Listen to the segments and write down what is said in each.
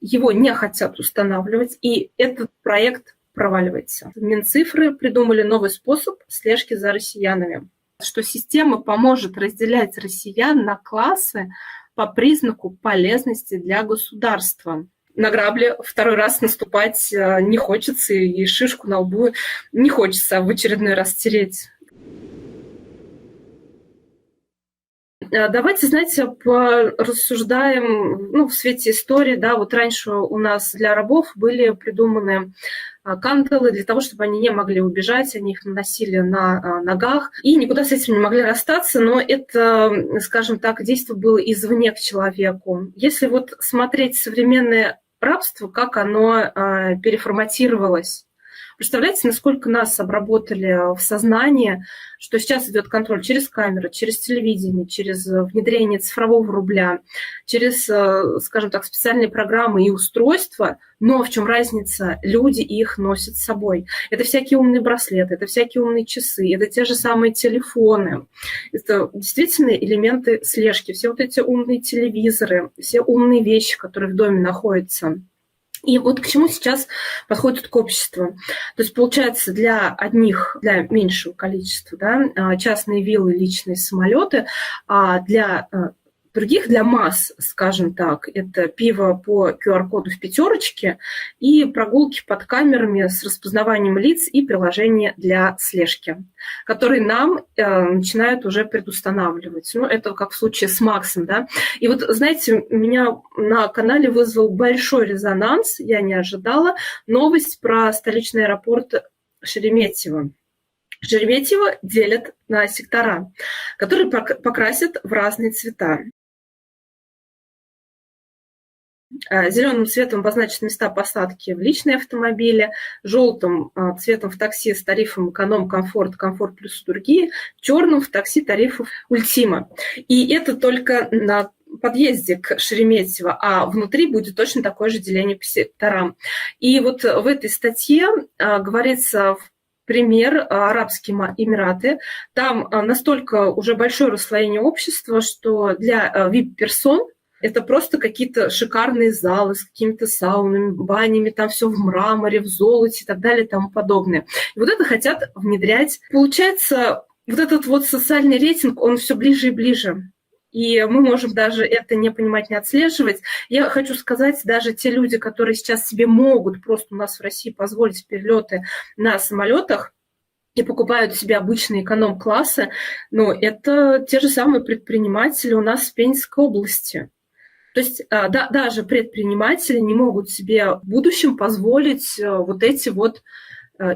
его не хотят устанавливать, и этот проект проваливается. Минцифры придумали новый способ слежки за россиянами, что система поможет разделять россиян на классы по признаку полезности для государства. На грабли второй раз наступать не хочется, и шишку на лбу не хочется в очередной раз тереть. Давайте, знаете, порассуждаем в свете истории. Да, вот раньше у нас для рабов были придуманы кандалы для того, чтобы они не могли убежать, они их наносили на ногах и никуда с этим не могли расстаться, но это, скажем так, действие было извне к человеку. Если вот смотреть современное рабство, как оно переформатировалось, представляете, насколько нас обработали в сознании, что сейчас идет контроль через камеры, через телевидение, через внедрение цифрового рубля, через, скажем так, специальные программы и устройства, но в чем разница? Люди их носят с собой. Это всякие умные браслеты, это всякие умные часы, это те же самые телефоны. Это действительно элементы слежки. Все вот эти умные телевизоры, все умные вещи, которые в доме находятся. И вот к чему сейчас подходит общество. То есть, получается, для одних, для меньшего количества, да, частные виллы, личные самолеты, а для других, для масс, скажем так, это пиво по QR-коду в пятерочке и прогулки под камерами с распознаванием лиц и приложения для слежки, которые нам начинают уже предустанавливать. Ну, это как в случае с Максом, да. И вот, знаете, меня на канале вызвал большой резонанс, я не ожидала, новость про столичный аэропорт Шереметьево. Шереметьево делят на сектора, которые покрасят в разные цвета. Зеленым цветом обозначат места посадки в личные автомобили, желтым цветом в такси с тарифом эконом, комфорт, комфорт плюс другие, черным в такси тарифов ультима. И это только на подъезде к Шереметьево, а внутри будет точно такое же деление по секторам. И вот в этой статье говорится пример Арабские Эмираты. Там настолько уже большое расслоение общества, что для VIP-персон это просто какие-то шикарные залы с какими-то саунами, банями, там все в мраморе, в золоте и так далее и тому подобное. И вот это хотят внедрять. Получается, вот этот вот социальный рейтинг, он все ближе и ближе. И мы можем даже это не понимать, не отслеживать. Я хочу сказать, даже те люди, которые сейчас себе могут просто у нас в России позволить перелеты на самолетах, и покупают себе обычные эконом-классы, но это те же самые предприниматели у нас в Пензенской области. То есть даже предприниматели не могут себе в будущем позволить вот эти вот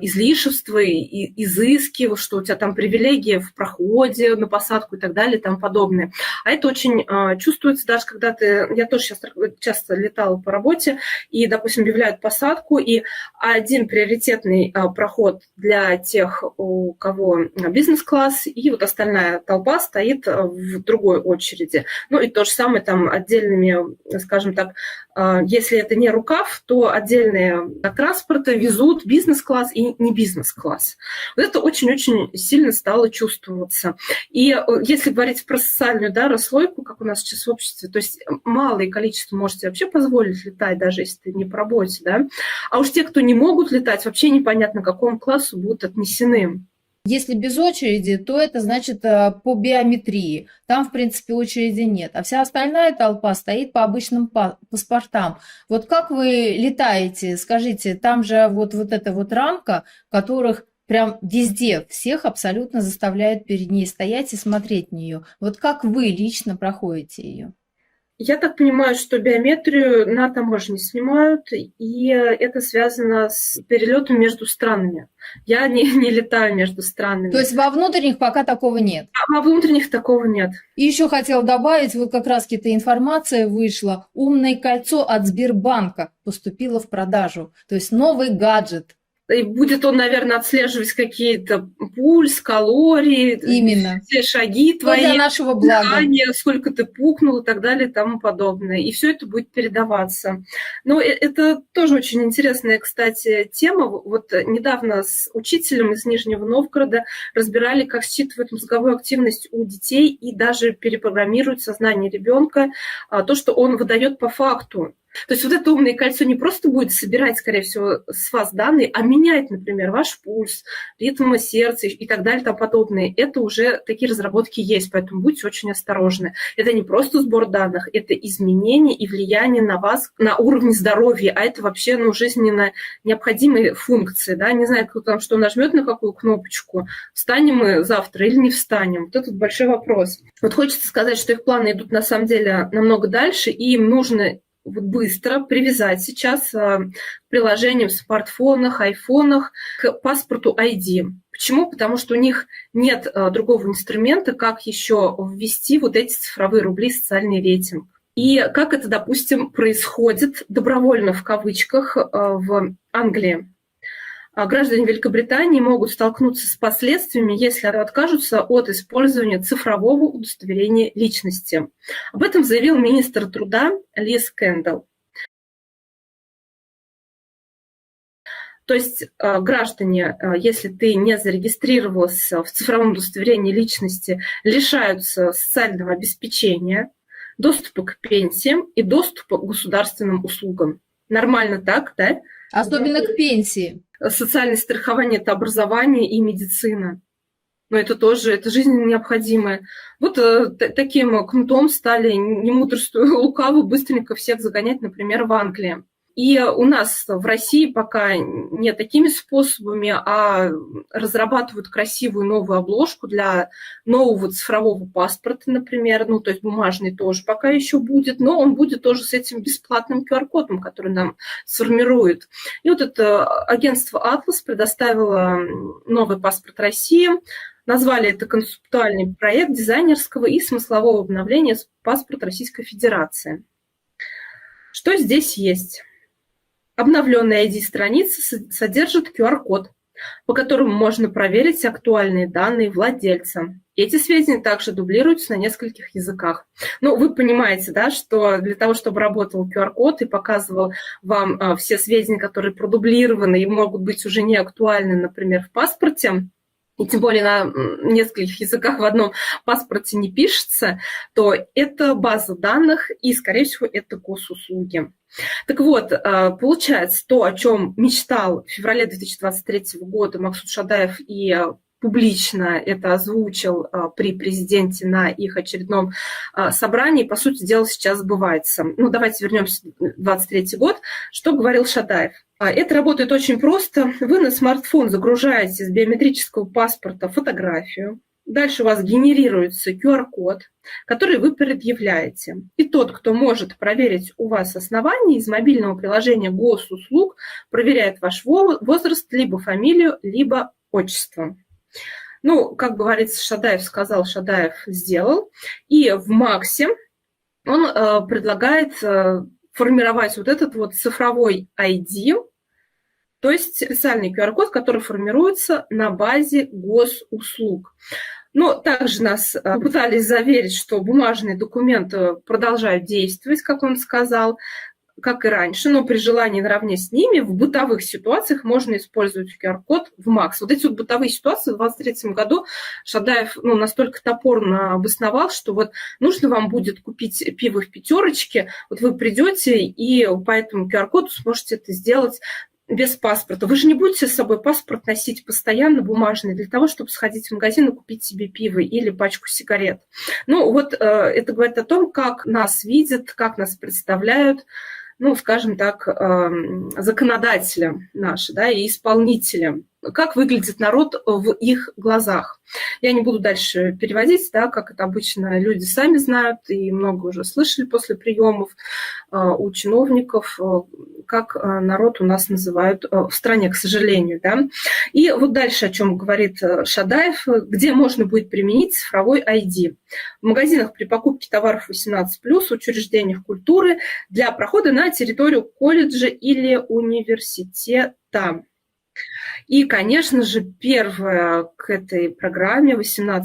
излишества и изыски, что у тебя там привилегии в проходе на посадку и так далее и тому подобное. А это очень чувствуется даже когда ты... Я тоже сейчас часто летала по работе, и, допустим, объявляют посадку, и один приоритетный проход для тех, у кого бизнес-класс, и вот остальная толпа стоит в другой очереди. Ну и то же самое там отдельными, скажем так, если это не рукав, то отдельные транспорты везут бизнес-класс и не бизнес-класс. Вот это очень-очень сильно стало чувствоваться. И если говорить про социальную расслойку, как у нас сейчас в обществе, то есть малое количество можете вообще позволить летать, даже если ты не по работе, да? А уж те, кто не могут летать, вообще непонятно, к какому классу будут отнесены. Если без очереди, то это значит по биометрии. Там, в принципе, очереди нет. А вся остальная толпа стоит по обычным паспортам. Вот как вы летаете? Скажите, там же вот эта вот рамка, которых прям везде всех абсолютно заставляет перед ней стоять и смотреть на нее. Вот как вы лично проходите ее? Я так понимаю, что биометрию на таможне снимают, и это связано с перелетом между странами. Я не летаю между странами. То есть во внутренних пока такого нет? Во внутренних такого нет. И еще хотела добавить, вот как раз какая-то информация вышла. Умное кольцо от Сбербанка поступило в продажу. То есть новый гаджет. И будет он, наверное, отслеживать какие-то пульс, калории, именно все шаги твои, для нашего блага. Дыхание, сколько ты пукнул и так далее и тому подобное. И все это будет передаваться. Но это тоже очень интересная, кстати, тема. Вот недавно с учителем из Нижнего Новгорода разбирали, как считывают мозговую активность у детей и даже перепрограммируют сознание ребенка, то, что он выдает по факту. То есть вот это умное кольцо не просто будет собирать, скорее всего, с вас данные, а менять, например, ваш пульс, ритм сердца и так далее и тому подобное. Это уже такие разработки есть, поэтому будьте очень осторожны. Это не просто сбор данных, это изменение и влияние на вас на уровне здоровья, а это вообще жизненно необходимые функции. Да? Не знаю, кто там что нажмет на какую кнопочку, встанем мы завтра или не встанем. Вот это большой вопрос. Вот хочется сказать, что их планы идут на самом деле намного дальше, и им нужно быстро привязать сейчас приложение в смартфонах, айфонах к паспорту ID. Почему? Потому что у них нет другого инструмента, как еще ввести вот эти цифровые рубли, социальный рейтинг. И как это, допустим, происходит добровольно в кавычках в Англии. Граждане Великобритании могут столкнуться с последствиями, если откажутся от использования цифрового удостоверения личности. Об этом заявил министр труда Лиз Кэндалл. То есть граждане, если ты не зарегистрировался в цифровом удостоверении личности, лишаются социального обеспечения, доступа к пенсиям и доступа к государственным услугам. Нормально так, да? Особенно к пенсии. Социальное страхование – это образование и медицина. Но это тоже, это жизненно необходимое. Вот таким кнутом стали, не мудрствуя лукаво, быстренько всех загонять, например, в Англии. И у нас в России пока не такими способами, а разрабатывают красивую новую обложку для нового цифрового паспорта, например. То есть бумажный тоже пока еще будет, но он будет тоже с этим бесплатным QR-кодом, который нам сформирует. И вот это агентство «Атлас» предоставило новый паспорт России. Назвали это концептуальный проект дизайнерского и смыслового обновления паспорта Российской Федерации. Что здесь есть? Обновленная ID-страница содержит QR-код, по которому можно проверить актуальные данные владельца. Эти сведения также дублируются на нескольких языках. Вы понимаете, да, что для того, чтобы работал QR-код и показывал вам все сведения, которые продублированы и могут быть уже не актуальны, например, в паспорте, и тем более на нескольких языках в одном паспорте не пишется, то это база данных и, скорее всего, это госуслуги. Так вот, получается, то, о чем мечтал в феврале 2023 года Максут Шадаев и публично это озвучил при президенте на их очередном собрании, по сути дела, сейчас сбывается. Давайте вернемся в 2023 год. Что говорил Шадаев? Это работает очень просто. Вы на смартфон загружаете с биометрического паспорта фотографию. Дальше у вас генерируется QR-код, который вы предъявляете. И тот, кто может проверить у вас основания из мобильного приложения госуслуг, проверяет ваш возраст, либо фамилию, либо отчество. Как говорится, Шадаев сказал, Шадаев сделал. И в МАКСе он предлагает формировать вот этот вот цифровой ID, то есть специальный QR-код, который формируется на базе госуслуг. Но также нас пытались заверить, что бумажные документы продолжают действовать, как он сказал, как и раньше, но при желании наравне с ними в бытовых ситуациях можно использовать QR-код в МАКС. Вот эти вот бытовые ситуации в 2023 году Шадаев настолько топорно обосновал, что вот нужно вам будет купить пиво в пятерочке, вот вы придете и по этому QR-коду сможете это сделать без паспорта. Вы же не будете с собой паспорт носить постоянно бумажный для того, чтобы сходить в магазин и купить себе пиво или пачку сигарет. Это говорит о том, как нас видят, как нас представляют, скажем так, законодатели наши, да, и исполнители. Как выглядит народ в их глазах. Я не буду дальше переводить, да, как это обычно люди сами знают, и много уже слышали после приемов у чиновников, как народ у нас называют в стране, к сожалению. Да. И вот дальше, о чем говорит Шадаев, где можно будет применить цифровой ID. В магазинах при покупке товаров 18+, в учреждениях культуры для прохода на территорию колледжа или университета. И, конечно же, первая к этой программе 18+,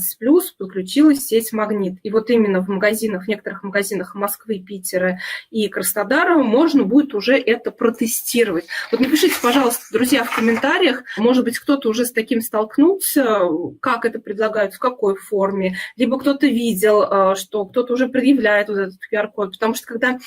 подключилась сеть «Магнит». И вот именно в магазинах, в некоторых магазинах Москвы, Питера и Краснодара можно будет уже это протестировать. Вот напишите, пожалуйста, друзья, в комментариях, может быть, кто-то уже с таким столкнулся, как это предлагают, в какой форме, либо кто-то видел, что кто-то уже предъявляет вот этот QR-код, потому что когда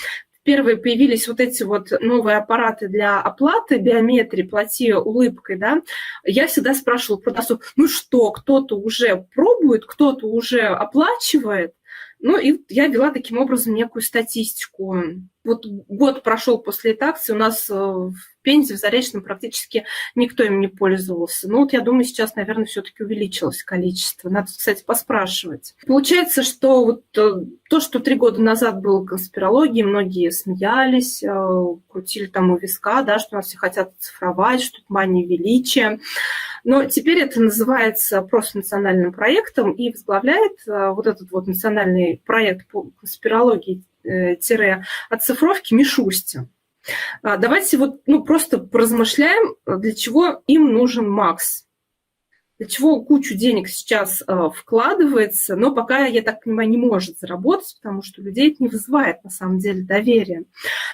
первые появились вот эти вот новые аппараты для оплаты, биометрии, плати улыбкой, да, я всегда спрашивала продавцов, ну что, кто-то уже пробует, кто-то уже оплачивает. Ну, и я вела таким образом некую статистику. Вот год прошел после этой акции, у нас в Пензе, в Заречном практически никто им не пользовался. Ну, вот я думаю, сейчас, наверное, все-таки увеличилось количество. Надо, кстати, поспрашивать. Получается, что вот то, что 3 года назад было конспирологией, многие смеялись, крутили там у виска, да, что нас все хотят цифровать, что это мания величия. Но теперь это называется просто национальным проектом, и возглавляет вот этот вот национальный проект по конспирологии-оцифровке Мишустин. Давайте вот просто поразмышляем, для чего им нужен МАКС. Для чего кучу денег сейчас вкладывается, но пока, я так понимаю, не может заработать, потому что людей это не вызывает, на самом деле, доверия.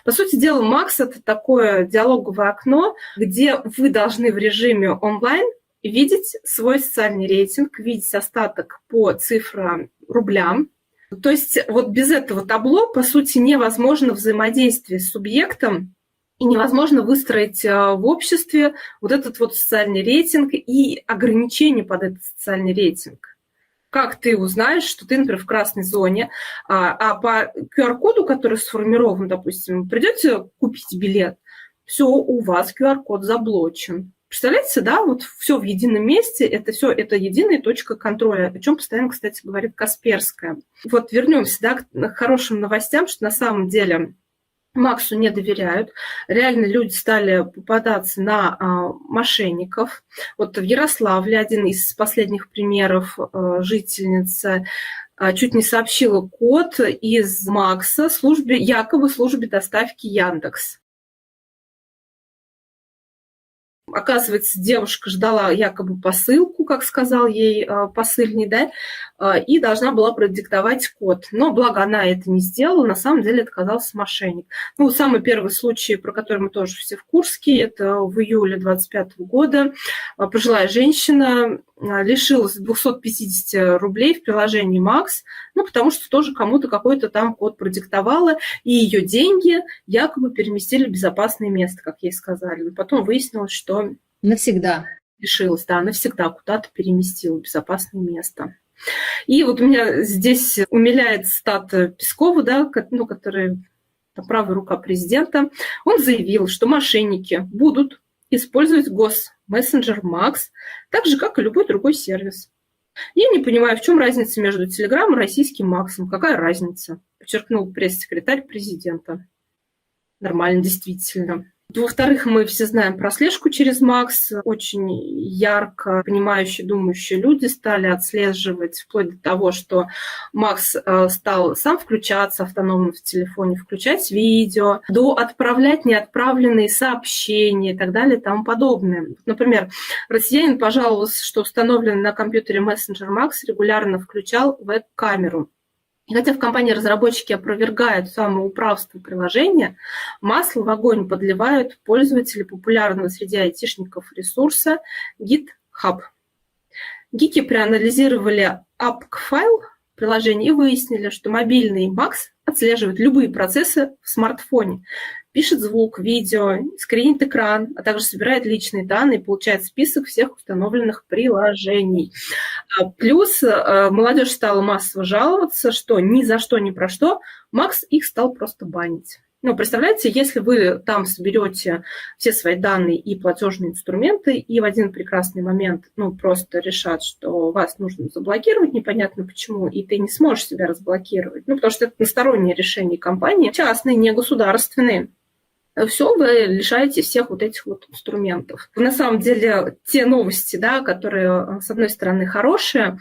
По сути дела, МАКС – это такое диалоговое окно, где вы должны в режиме онлайн видеть свой социальный рейтинг, видеть остаток по цифрам рублям. То есть вот без этого табло, по сути, невозможно взаимодействие с субъектом, и невозможно выстроить в обществе вот этот вот социальный рейтинг и ограничения под этот социальный рейтинг. Как ты узнаешь, что ты, например, в красной зоне, а по QR-коду, который сформирован, допустим, придете купить билет, все, у вас QR-код заблочен. Представляете, да, вот все в едином месте, это все, это единая точка контроля, о чем постоянно, кстати, говорит Касперская. Вот вернемся, да, к хорошим новостям, что на самом деле МАКСу не доверяют. Реально люди стали попадаться на мошенников. Вот в Ярославле один из последних примеров жительница чуть не сообщила код из МАКСа якобы службе доставки Яндекс. Оказывается, девушка ждала якобы посылку, как сказал ей посыльный, да, и должна была продиктовать код. Но, благо, она это не сделала, на самом деле это оказался мошенник. Ну, самый первый случай, про который мы тоже все в курсе, это в июле 2025 года. Пожилая женщина лишилась 250 рублей в приложении МАКС, ну, потому что тоже кому-то какой-то там код продиктовала, и ее деньги якобы переместили в безопасное место, как ей сказали. Но потом выяснилось, что Навсегда. лишилась, да, навсегда куда-то переместила в безопасное место. И вот у меня здесь умиляет цитата Пескова, да, который правая рука президента. Он заявил, что мошенники будут использовать госмессенджер МАКС так же, как и любой другой сервис. Я не понимаю, в чем разница между Телеграм и российским МАКСом. Какая разница? Подчеркнул пресс-секретарь президента. Нормально, действительно. Во-вторых, мы все знаем про слежку через МАКС. Очень ярко понимающие, думающие люди стали отслеживать вплоть до того, что МАКС стал сам включаться автономно в телефоне, включать видео, до отправлять неотправленные сообщения и так далее и тому подобное. Например, россиянин пожаловался, что установленный на компьютере мессенджер МАКС регулярно включал веб-камеру. И хотя в компании-разработчики опровергают самоуправство приложения, масло в огонь подливают пользователи популярного среди айтишников ресурса GitHub. Гики проанализировали APK-файл приложения и выяснили, что мобильный МАКС отслеживает любые процессы в смартфоне. Пишет звук, видео, скринит экран, а также собирает личные данные и получает список всех установленных приложений. Плюс молодежь стала массово жаловаться, что ни за что, ни про что МАКС их стал просто банить. Ну, представляете, если вы там соберете все свои данные и платежные инструменты, и в один прекрасный момент, просто решат, что вас нужно заблокировать, непонятно почему, и ты не сможешь себя разблокировать, потому что это одностороннее решение компании, частные, не государственные. Все, вы лишаете всех вот этих вот инструментов. На самом деле, те новости, да, которые, с одной стороны, хорошие,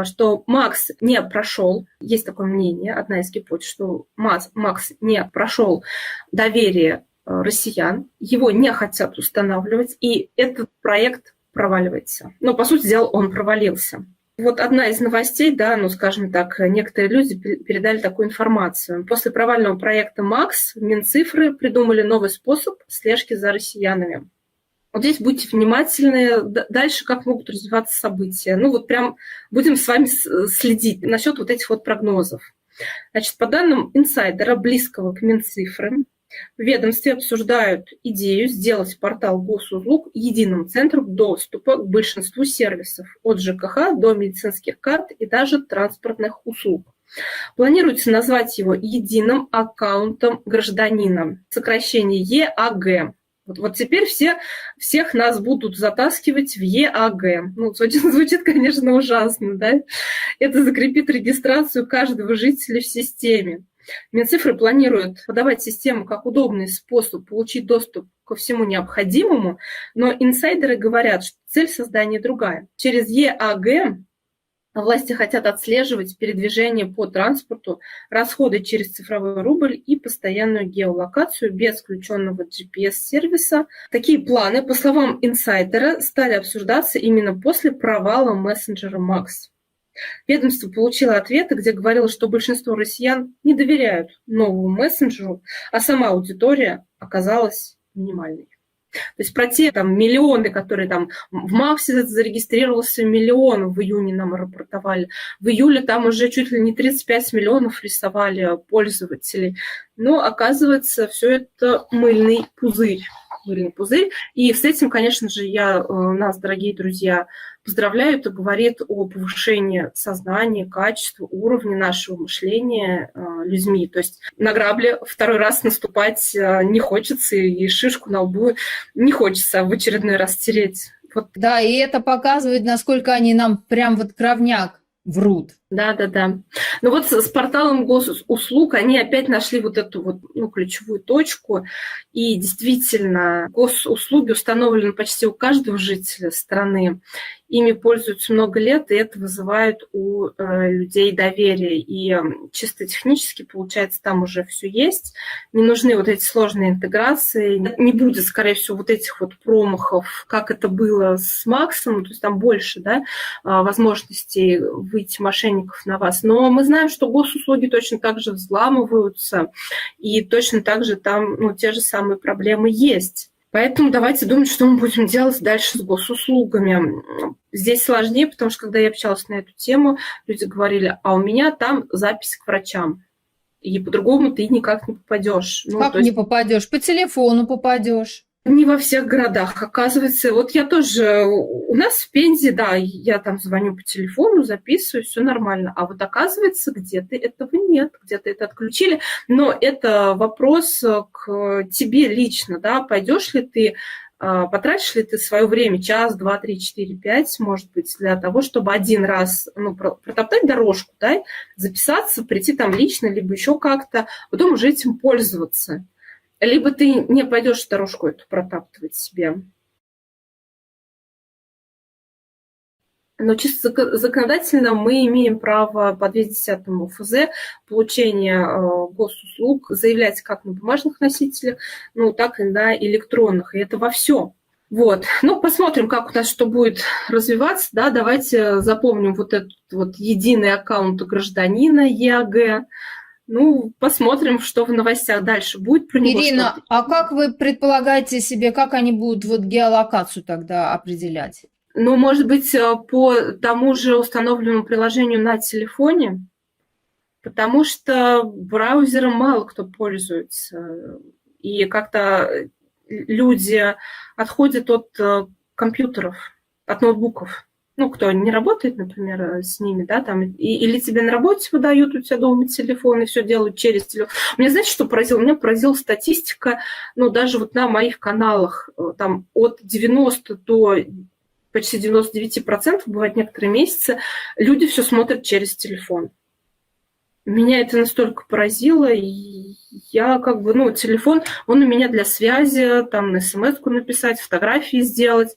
что МАКС не прошел, есть такое мнение, одна из гипотез, что МАКС не прошел доверие россиян, его не хотят устанавливать, и этот проект проваливается. Но, по сути дела, он провалился. Вот одна из новостей, да, скажем так, некоторые люди передали такую информацию. После провального проекта МАКС Минцифры придумали новый способ слежки за россиянами. Вот здесь будьте внимательны, дальше как могут развиваться события. Прям будем с вами следить насчет вот этих вот прогнозов. Значит, по данным инсайдера, близкого к Минцифры, в ведомстве обсуждают идею сделать портал госуслуг единым центром доступа к большинству сервисов, от ЖКХ до медицинских карт и даже транспортных услуг. Планируется назвать его единым аккаунтом гражданина, сокращение ЕАГ. Вот теперь всех нас будут затаскивать в ЕАГ. Ну, звучит, конечно, ужасно, да? Это закрепит регистрацию каждого жителя в системе. Минцифры планирует подавать систему как удобный способ получить доступ ко всему необходимому, но инсайдеры говорят, что цель создания другая. Через ЕАГ власти хотят отслеживать передвижение по транспорту, расходы через цифровой рубль и постоянную геолокацию без включенного GPS-сервиса. Такие планы, по словам инсайдера, стали обсуждаться именно после провала мессенджера Макс. Ведомство получило ответы, где говорилось, что большинство россиян не доверяют новому мессенджеру, а сама аудитория оказалась минимальной. То есть про те там миллионы, которые там в Максе зарегистрировался миллион, в июне нам рапортовали, в июле там уже чуть ли не 35 миллионов рисовали пользователей. Но оказывается, все это мыльный пузырь. И с этим, конечно же, нас, дорогие друзья, поздравляю. Это говорит о повышении сознания, качества, уровня нашего мышления людьми. То есть на грабли второй раз наступать не хочется, и шишку на лбу не хочется в очередной раз тереть. Вот. Да, и это показывает, насколько они нам прям вот кровняк врут. Да. Ну вот с порталом госуслуг они опять нашли вот эту ключевую точку. И действительно, госуслуги установлены почти у каждого жителя страны. Ими пользуются много лет, и это вызывает у людей доверие. И чисто технически, получается, там уже все есть. Не нужны вот эти сложные интеграции. Не будет, скорее всего, вот этих вот промахов, как это было с Максом. То есть там больше, да, возможностей выйти мошенников на вас. Но мы знаем, что госуслуги точно так же взламываются, и точно так же там те же самые проблемы есть. Поэтому давайте думать, что мы будем делать дальше с госуслугами. Здесь сложнее, потому что, когда я общалась на эту тему, люди говорили, а у меня там запись к врачам, и по-другому ты никак не попадешь. Как не попадешь? По телефону попадешь. Не во всех городах, оказывается. Вот я тоже... У нас в Пензе, да, я там звоню по телефону, записываю, все нормально. А вот оказывается, где-то этого нет, где-то это отключили. Но это вопрос к тебе лично, да, пойдешь ли ты, потратишь ли ты свое время, час, два, три, четыре, пять, может быть, для того, чтобы один раз протоптать дорожку, да, записаться, прийти там лично, либо еще как-то, потом уже этим пользоваться. Либо ты не пойдешь дорожку эту протаптывать себе. Но чисто законодательно мы имеем право по 210 ФЗ получения госуслуг заявлять как на бумажных носителях, так и на электронных. И это во всем. Вот. Посмотрим, как у нас что будет развиваться. Да? Давайте запомним вот этот вот единый аккаунт гражданина ЕАГ. Посмотрим, что в новостях дальше будет про него. Ирина, а как вы предполагаете себе, как они будут геолокацию тогда определять? Может быть, по тому же установленному приложению на телефоне, потому что браузером мало кто пользуется. И как-то люди отходят от компьютеров, от ноутбуков. Кто не работает, например, с ними, да, там, или тебе на работе выдают у тебя дома телефон, и все делают через телефон. Меня, знаете, что поразило? Меня поразила статистика, даже вот на моих каналах, там, от 90 до почти 99%, бывают некоторые месяцы, люди все смотрят через телефон. Меня это настолько поразило, и я телефон, он у меня для связи, там, на смс-ку написать, фотографии сделать.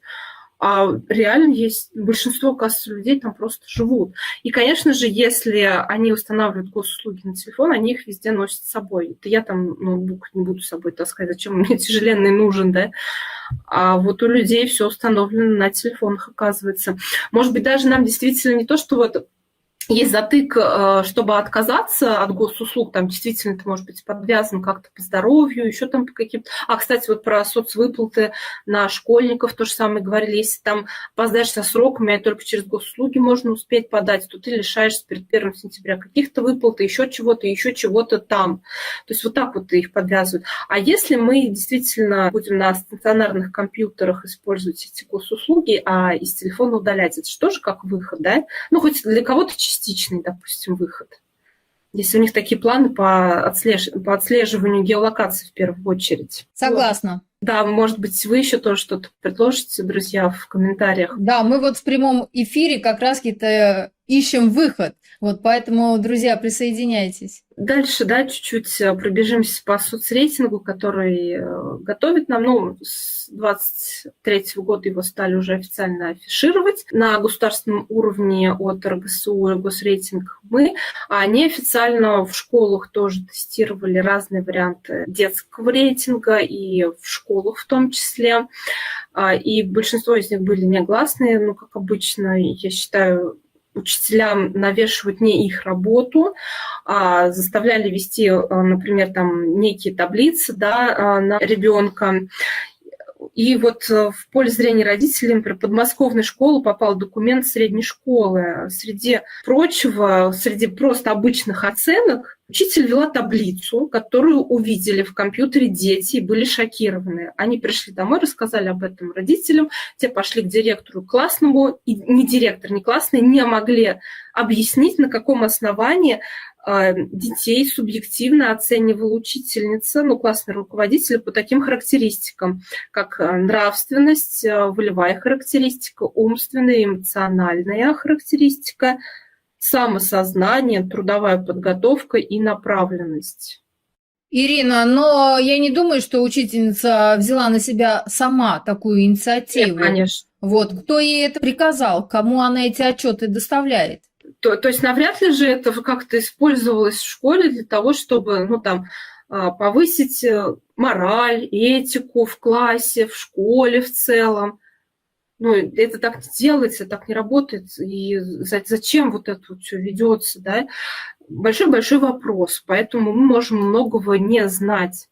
А реально есть большинство, оказывается, людей там просто живут. И, конечно же, если они устанавливают госуслуги на телефон, они их везде носят с собой. Это я там ноутбук не буду с собой таскать, зачем мне тяжеленный нужен, да? А вот у людей все установлено на телефонах, оказывается. Может быть, даже нам действительно не то, что есть затык, чтобы отказаться от госуслуг, там действительно ты, может быть, подвязан как-то по здоровью, еще там по каким-то... Кстати, вот про соцвыплаты на школьников то же самое говорили. Если там опоздаешь со сроками, а только через госуслуги можно успеть подать, то ты лишаешься перед 1 сентября каких-то выплат, еще чего-то там. То есть вот так вот их подвязывают. А если мы действительно будем на стационарных компьютерах использовать эти госуслуги, а из телефона удалять, это же тоже как выход, да? Ну, хоть для кого-то частичный, допустим, выход. Если у них такие планы по отслеживанию геолокации в первую очередь. Согласна. Да, может быть, вы еще тоже что-то предложите, друзья, в комментариях. Да, мы вот в прямом эфире как раз-то ищем выход. Вот поэтому, друзья, присоединяйтесь. Дальше, да, чуть-чуть пробежимся по соцрейтингу, который готовит нам. Ну, с 2023 года его стали уже официально афишировать на государственном уровне от РГСУ, госрейтинг мы, а неофициально в школах тоже тестировали разные варианты детского рейтинга и в школах в том числе. И большинство из них были негласные, ну, как обычно, я считаю, учителям навешивают не их работу, а заставляли вести, например, там некие таблицы, да, на ребенка. И вот в поле зрения родителей, например, подмосковной школы попал документ средней школы. Среди прочего, среди просто обычных оценок, учитель вела таблицу, которую увидели в компьютере дети и были шокированы. Они пришли домой, рассказали об этом родителям, те пошли к директору классному, и ни директор, ни классный не могли объяснить, на каком основании детей субъективно оценивала учительница, ну, классный руководитель по таким характеристикам, как нравственность, волевая характеристика, умственная, эмоциональная характеристика, самосознание, трудовая подготовка и направленность. Ирина, но я не думаю, что учительница взяла на себя сама такую инициативу. Нет, конечно. Вот, кто ей это приказал, кому она эти отчеты доставляет? То есть навряд ли же это как-то использовалось в школе для того, чтобы, ну, там, повысить мораль, этику в классе, в школе в целом. Ну, это так не делается, так не работает. И зачем вот это вот все ведется, да? Большой-большой вопрос, поэтому мы можем многого не знать.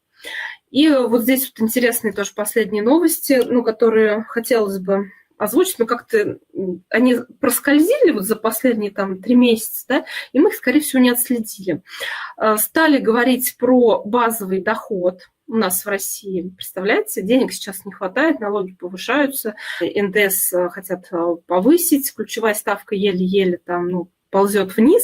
И вот здесь вот интересные тоже последние новости, ну, которые хотелось бы озвучить, но как-то они проскользили вот за последние там 3 месяца, да, и мы их, скорее всего, не отследили. Стали говорить про базовый доход у нас в России. Представляете, денег сейчас не хватает, налоги повышаются, НДС хотят повысить, ключевая ставка еле-еле там, ну, ползет вниз.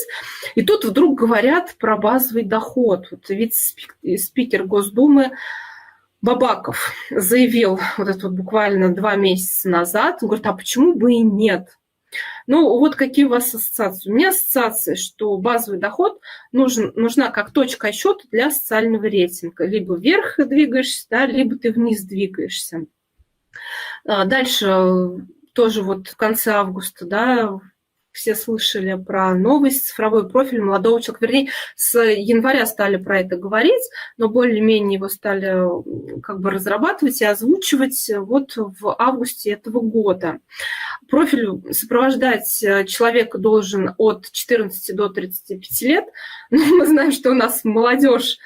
И тут вдруг говорят про базовый доход. Вот вице-спикер Госдумы Бабаков заявил вот это вот буквально 2 месяца назад, он говорит, а почему бы и нет? Ну, вот какие у вас ассоциации? У меня ассоциация, что базовый доход нужна как точка отсчета для социального рейтинга. Либо вверх двигаешься, да, либо ты вниз двигаешься. Дальше тоже вот в конце августа, да, все слышали про новость, цифровой профиль молодого человека. Вернее, с января стали про это говорить, но более-менее его стали как бы разрабатывать и озвучивать вот в августе этого года. Профиль сопровождать человека должен от 14 до 35 лет. Но мы знаем, что у нас молодежь,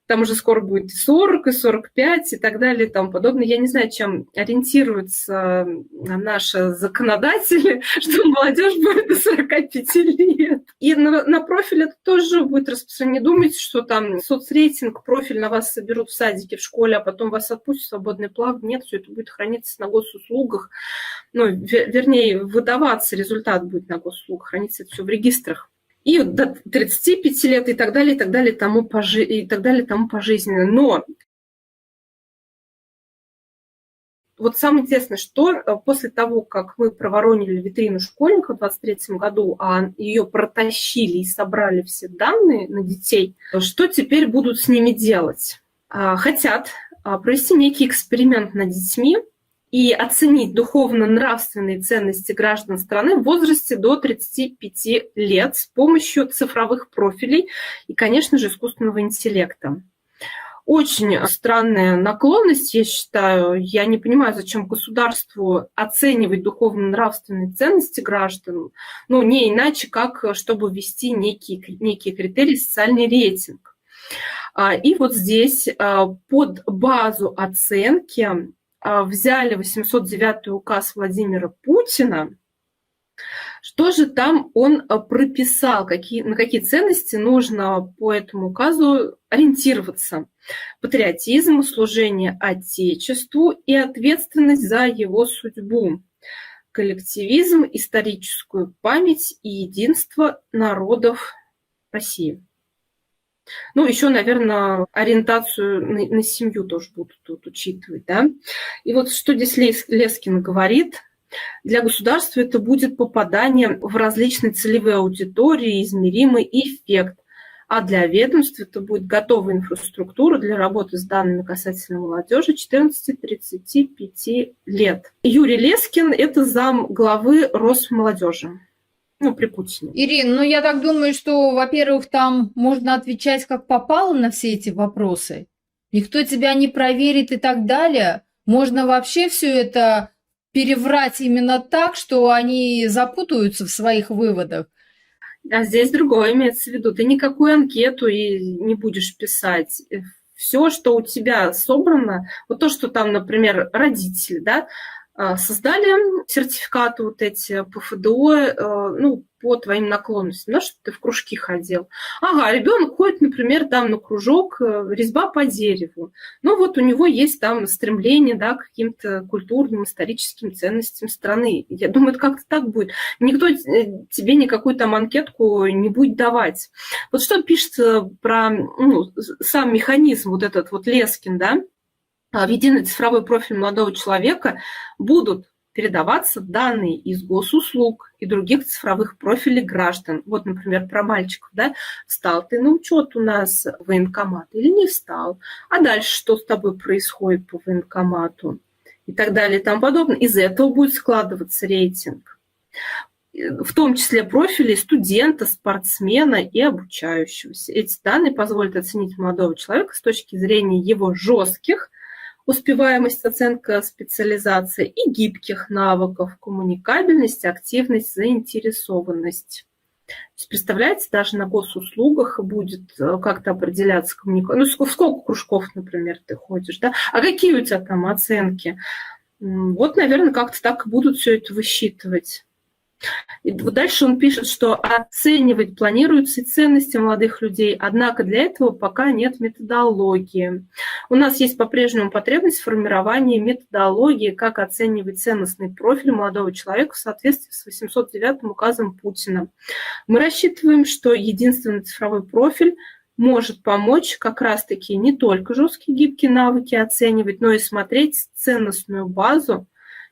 там уже скоро будет и 40, и 45, и так далее, и тому подобное. Я не знаю, чем ориентируются наши законодатели, что молодежь будет до 45 лет. И на профиль это тоже будет распространено. Не думайте, что там соцрейтинг, профиль на вас соберут в садике, в школе, а потом вас отпустят в свободный плав. Нет, все это будет храниться на госуслугах. Ну, вернее, выдаваться результат будет на госуслугах, хранится это все в регистрах. И до 35 лет и так далее, и так далее, тому пожизненно. Но вот самое интересное, что после того, как мы проворонили витрину школьников в 2023 году, а ее протащили и собрали все данные на детей, что теперь будут с ними делать? Хотят провести некий эксперимент над детьми и оценить духовно-нравственные ценности граждан страны в возрасте до 35 лет с помощью цифровых профилей и, конечно же, искусственного интеллекта. Очень странная наклонность, я считаю. Я не понимаю, зачем государству оценивать духовно-нравственные ценности граждан, ну, не иначе, как чтобы ввести некие критерии, социальный рейтинг. И вот здесь под базу оценки взяли 809-й указ Владимира Путина. Что же там он прописал, на какие ценности нужно по этому указу ориентироваться? Патриотизм, служение Отечеству и ответственность за его судьбу, коллективизм, историческую память и единство народов России. Ну, еще, наверное, ориентацию на семью тоже будут тут учитывать, да. И вот что здесь Лескин говорит. Для государства это будет попадание в различные целевые аудитории, измеримый эффект. А для ведомств это будет готовая инфраструктура для работы с данными касательно молодежи 14-35 лет. Юрий Лескин – это зам главы Росмолодежи. Ну, при Путине. Ирина, ну я так думаю, что, во-первых, там можно отвечать как попало на все эти вопросы. Никто тебя не проверит и так далее. Можно вообще все это переврать именно так, что они запутаются в своих выводах. А здесь другое имеется в виду. Ты никакую анкету и не будешь писать. Все, что у тебя собрано, вот то, что там, например, родители, да, создали сертификаты вот эти по ФДО, ну, по твоим наклонностям, да, что ты в кружки ходил. Ага, ребенок ходит, например, там на кружок резьба по дереву. Ну, вот у него есть там стремление, да, к каким-то культурным, историческим ценностям страны. Я думаю, это как-то так будет. Никто тебе никакую там анкетку не будет давать. Вот что пишется про сам механизм, вот этот вот Лескин, да, в единый цифровой профиль молодого человека будут передаваться данные из госуслуг и других цифровых профилей граждан. Вот, например, про мальчиков, да, встал ты на учет у нас в военкомат или не встал, а дальше что с тобой происходит по военкомату и так далее и тому подобное. Из этого будет складываться рейтинг, в том числе профили студента, спортсмена и обучающегося. Эти данные позволят оценить молодого человека с точки зрения его жестких успеваемость, оценка, специализация и гибких навыков, коммуникабельность, активность, заинтересованность. То есть, представляете, даже на госуслугах будет как-то определяться коммуникация. Ну, сколько кружков, например, ты ходишь, да? А какие у тебя там оценки? Вот, наверное, как-то так и будут все это высчитывать. И вот дальше он пишет, что оценивать планируются и ценности молодых людей, однако для этого пока нет методологии. У нас есть по-прежнему потребность в формировании методологии, как оценивать ценностный профиль молодого человека в соответствии с 809-м указом Путина. Мы рассчитываем, что единственный цифровой профиль может помочь как раз-таки не только жесткие гибкие навыки оценивать, но и смотреть ценностную базу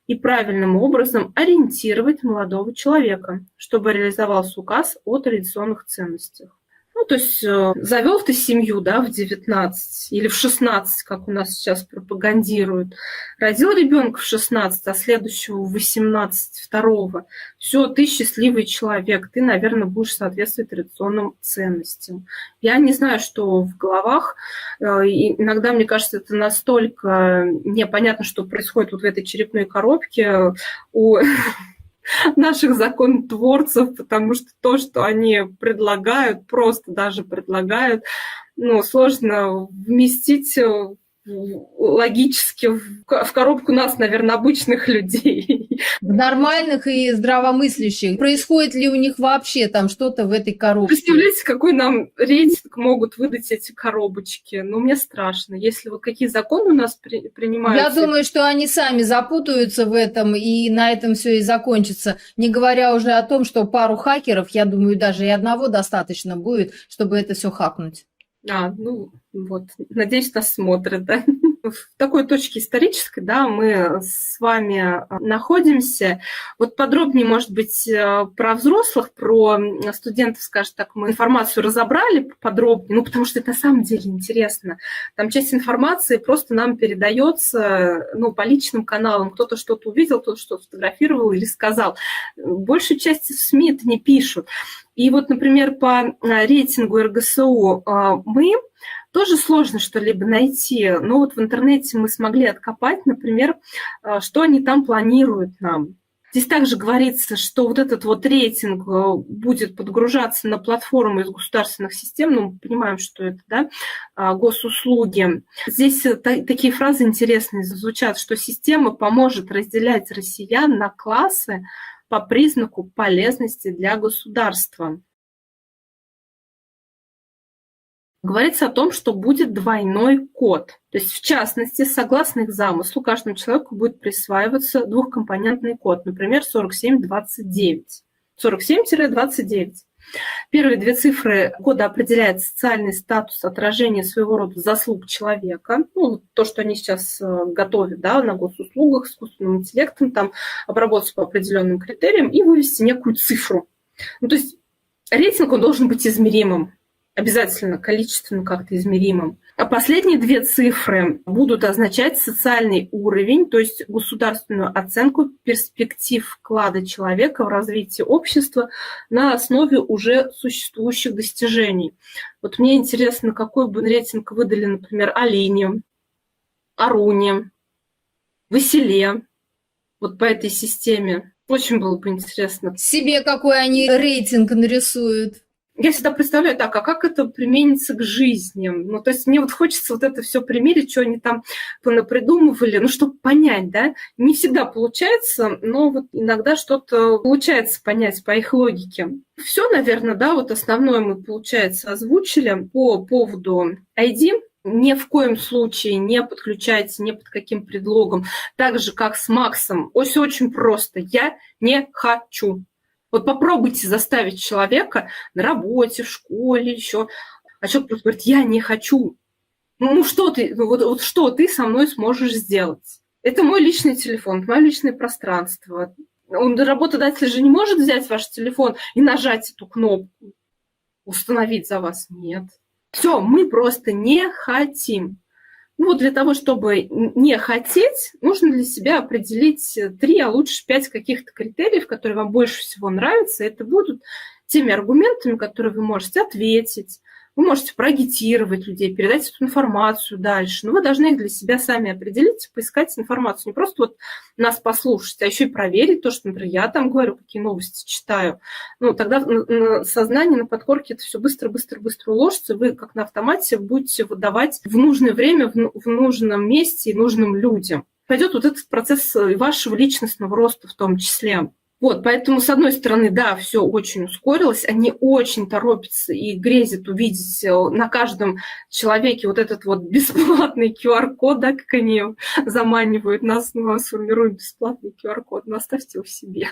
и правильным образом ориентировать молодого человека, чтобы реализовался указ о традиционных ценностях. Ну, то есть завел ты семью, да, в 19 или в 16, как у нас сейчас пропагандируют, родил ребенка в 16, а следующего в 18, второго. Все, ты счастливый человек, ты, наверное, будешь соответствовать традиционным ценностям. Я не знаю, что в головах. Иногда, мне кажется, это настолько непонятно, что происходит вот в этой черепной коробке у наших законотворцев, потому что то, что они предлагают, просто даже предлагают, ну, сложно вместить логически в коробку нас, наверное, обычных людей. Нормальных и здравомыслящих. Происходит ли у них вообще там что-то в этой коробке? Представляете, какой нам рейтинг могут выдать эти коробочки? Ну, мне страшно. Если вот какие законы у нас принимаются... Я думаю, что они сами запутаются в этом, и на этом все и закончится. Не говоря уже о том, что пару хакеров, я думаю, даже и одного достаточно будет, чтобы это все хакнуть. Ну вот, надеюсь, нас смотрят, да. В такой точке исторической, да, мы с вами находимся. Вот подробнее, может быть, про взрослых, про студентов, скажем так, мы информацию разобрали подробнее, ну, потому что это на самом деле интересно. Там часть информации просто нам передается, ну, по личным каналам. Кто-то что-то увидел, кто-то что-то сфотографировал или сказал. Большую часть в СМИ это не пишут. И вот, например, по рейтингу РГСУ мы тоже сложно что-либо найти. Но вот в интернете мы смогли откопать, например, что они там планируют нам. Здесь также говорится, что вот этот вот рейтинг будет подгружаться на платформы из государственных систем. Ну, мы понимаем, что это, да, госуслуги. Здесь такие фразы интересные звучат, что система поможет разделять россиян на классы по признаку полезности для государства. Говорится о том, что будет двойной код. То есть, в частности, согласно их замыслу, каждому человеку будет присваиваться двухкомпонентный код, например, 4729. 47-29. Первые две цифры кода определяют социальный статус, отражение своего рода заслуг человека. Ну, то, что они сейчас готовят, да, на госуслугах с искусственным интеллектом, там обработать по определенным критериям и вывести некую цифру. Ну, то есть рейтинг, он должен быть измеримым. Обязательно количественно как-то измеримым. А последние две цифры будут означать социальный уровень, то есть государственную оценку перспектив вклада человека в развитие общества на основе уже существующих достижений. Вот мне интересно, какой бы рейтинг выдали, например, Алине, Аруне, Василе, вот по этой системе. Очень было бы интересно. Себе какой они рейтинг нарисуют. Я всегда представляю так, а как это применится к жизни? Ну, то есть мне вот хочется вот это все примерить, что они там понапридумывали, ну, чтобы понять, да? Не всегда получается, но вот иногда что-то получается понять по их логике. Все, наверное, да, вот основное мы, получается, озвучили по поводу ID. Ни в коем случае не подключайте ни под каким предлогом. Так же, как с Максом. Все очень просто. Я не хочу. Вот попробуйте заставить человека на работе, в школе, еще, а человек просто говорит, я не хочу. Ну что ты, вот что ты со мной сможешь сделать? Это мой личный телефон, мое личное пространство. Работодатель же не может взять ваш телефон и нажать эту кнопку, установить за вас. Нет. Все, мы просто не хотим. Ну вот для того, чтобы не хотеть, нужно для себя определить 3, а лучше 5 каких-то критериев, которые вам больше всего нравятся. Это будут теми аргументами, которые вы можете ответить, вы можете проагитировать людей, передать эту информацию дальше. Но вы должны их для себя сами определить, поискать информацию. Не просто вот нас послушать, а еще и проверить то, что, например, я там говорю, какие новости читаю. Ну, тогда на сознании, на подкорке это все быстро-быстро-быстро уложится, вы как на автомате будете выдавать в нужное время, в нужном месте и нужным людям. Пойдет вот этот процесс вашего личностного роста в том числе. Вот, поэтому, с одной стороны, да, все очень ускорилось, они очень торопятся и грезят увидеть на каждом человеке вот этот вот бесплатный QR-код, да, как они заманивают нас, мы вам сформируем бесплатный QR-код, но оставьте его себе.